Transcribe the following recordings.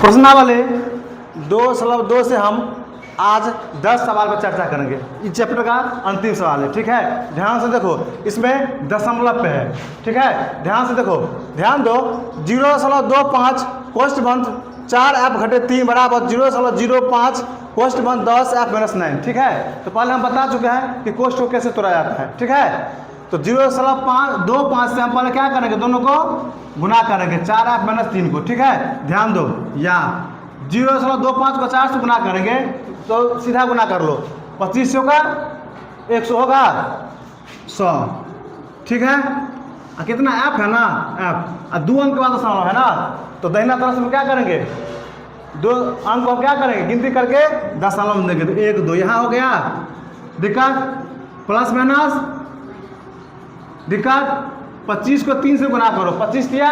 प्रश्नावली 2/2 से हम आज 10 सवाल पर चर्चा करेंगे। इस चैप्टर का अंतिम सवाल है, ठीक है। ध्यान से देखो, इसमें दशमलव पे है, ठीक है। ध्यान से देखो, ध्यान दो। 0.25 कोष्ठ बंध 4f-3 बराबर 0.05 कोष्ठ बंध 10f-9, ठीक है। तो पहले हम बता चुके हैं कि कोष्ठ को कैसे तोड़ा जाता है, ठीक है। तो 0.25 से हम पहले क्या करेंगे, दोनों को गुना करेंगे 4f-3 को, ठीक है। ध्यान दो, या 0.25 को 4 से गुना करेंगे तो सीधा गुना कर लो, 25 होगा 100 होगा 100, ठीक है। कितना f है ना, f 2 अंक के बाद दशमलव है ना, तो दाहिना तरफ से हम क्या करेंगे, 2 अंक को क्या करेंगे, गिनती करके दशमलव देंगे, तो 1 2 यहाँ हो गया। दिक्कत प्लस माइनस दिक्कत 25 को 3 से गुना करो, 25 दिया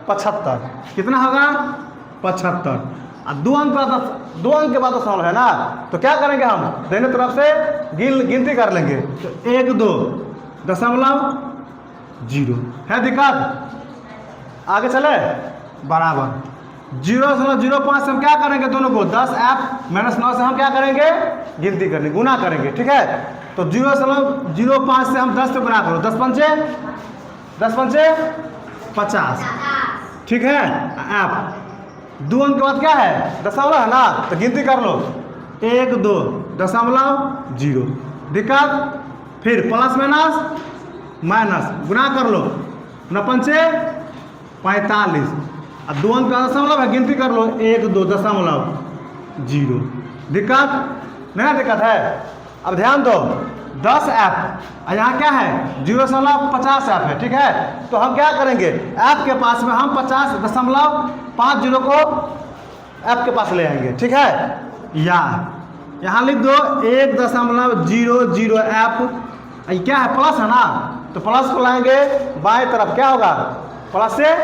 75, कितना होगा 75। और 2 अंक के बाद दशमलव है ना, तो क्या करेंगे हम दाहिने तरफ से गिनती कर लेंगे, तो 1 2 दशमलव 0 है। दिक्कत आगे चले, बराबर 0.05 से हम क्या करेंगे, दोनों को 10f-9 से हम क्या करेंगे, गिनती करेंगे, गुना करेंगे, ठीक है। तो 0.05 से हम 10 से गुना करो, 10 पंचे 50, ठीक है। f 2 अंक के बाद क्या है, दशमलव है ना, तो गिनती कर लो 1 2 दशमलव 0। दिक्कत फिर प्लस माइनस गुना कर लो, 9 पंचे 45, और 2 अंक का दशमलव है, गिनती कर लो 1 2 दशमलव 0। दिक्कत नहीं, दिक्कत है। अब ध्यान दो, 10f और यहाँ क्या है 0.50f है, ठीक है। तो हम क्या करेंगे, f के पास में हम 50.50 को f के पास ले आएंगे, ठीक है। या यहाँ लिख दो 1.00f, क्या है प्लस है ना, तो प्लस को लाएंगे बाएं तरफ, क्या होगा प्लस से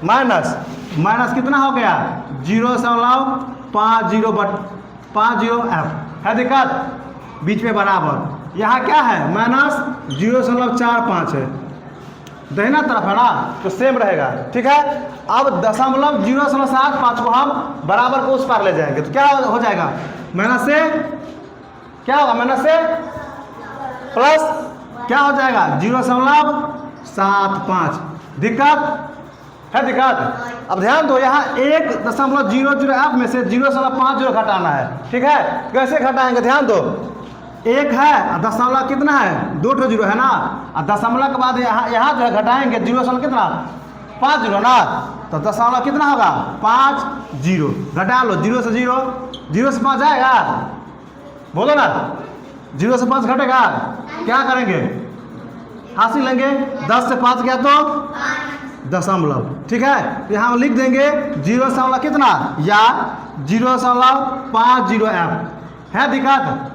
माइनस कितना हो गया 0.50f है। दिक्कत बीच में बराबर, यहाँ क्या है माइनस 0.45 है, दाहिना तरफ है ना, तो सेम रहेगा, ठीक है। अब दशमलव 0.75 को हम बराबर को उस पार ले जाएंगे, तो क्या हो जाएगा, माइनस से क्या होगा, माइनस से प्लस क्या हो जाएगा 0.75। दिक्कत है, दिक्कत। अब ध्यान दो, यहाँ 1.00f में से 0.50 घटाना है, ठीक है। कैसे घटाएंगे, ध्यान दो, 1 है और दशमलव कितना है 2 ठो 0 है ना, और दशमलव के बाद यहाँ जो है घटाएंगे 0 कितना 50 ना, तो दशमलव कितना होगा 50, घटा लो 0 से 5 आएगा, बोलो ना 0 से 5 घटेगा, क्या करेंगे हासिल लेंगे, 10 से 5 गया तो दशमलव, ठीक है। तो यहाँ हम लिख देंगे 0 कितना या 0.50f है। दिक्कत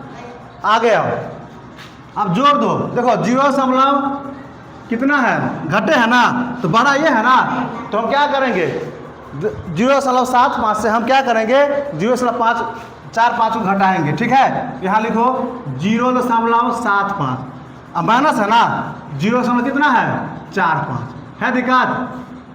आगे अब जोड़ दो, देखो 0 कितना है घटे है ना, तो बड़ा ये है ना, तो हम क्या करेंगे 0.75 से हम क्या करेंगे 0.4 को घटाएंगे, ठीक है। यहाँ लिखो 0.75, अब माइनस है ना 0 कितना है 4 है। दिक्कत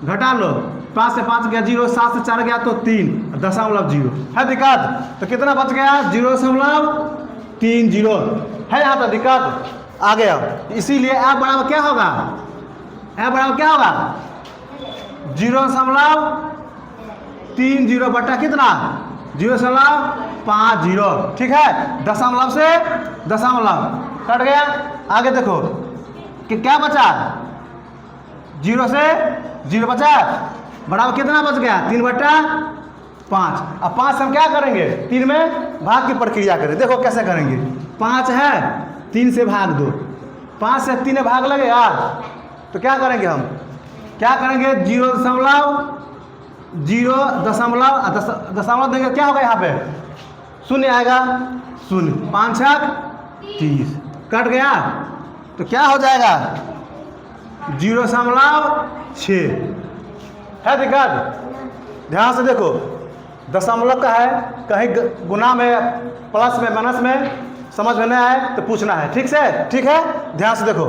घटा लो, 5 से 5 गया 0, 7 से 4 गया तो 3 दशमलव 0 है। दिक्कत तो कितना बच गया 0.30 है यहाँ तक। दिक्कत आ गया, इसीलिए f बराबर क्या होगा, f बराबर क्या होगा 0.30 बटा कितना 0.50, ठीक है। दशमलव से दशमलव कट गया। आगे देखो कि क्या बचा, 0 से 0 बचा, बराबर कितना बच गया 3/5। अब 5 से हम क्या करेंगे 3 में भाग की प्रक्रिया करें, देखो कैसे करेंगे, 5 है 3 से भाग दो, 5 से 3 में भाग लगेगा, तो क्या करेंगे हम, क्या करेंगे 0.0 देंगे, क्या होगा यहाँ पे 0 आएगा, 0 5 6 30 कट गया, तो क्या हो जाएगा 0.6 है। दिक्कत ध्यान से देखो, दशमलव का है, कहीं गुना में प्लस में माइनस में समझ में नहीं आए तो पूछना है, ठीक से, ठीक है। ध्यान से देखो,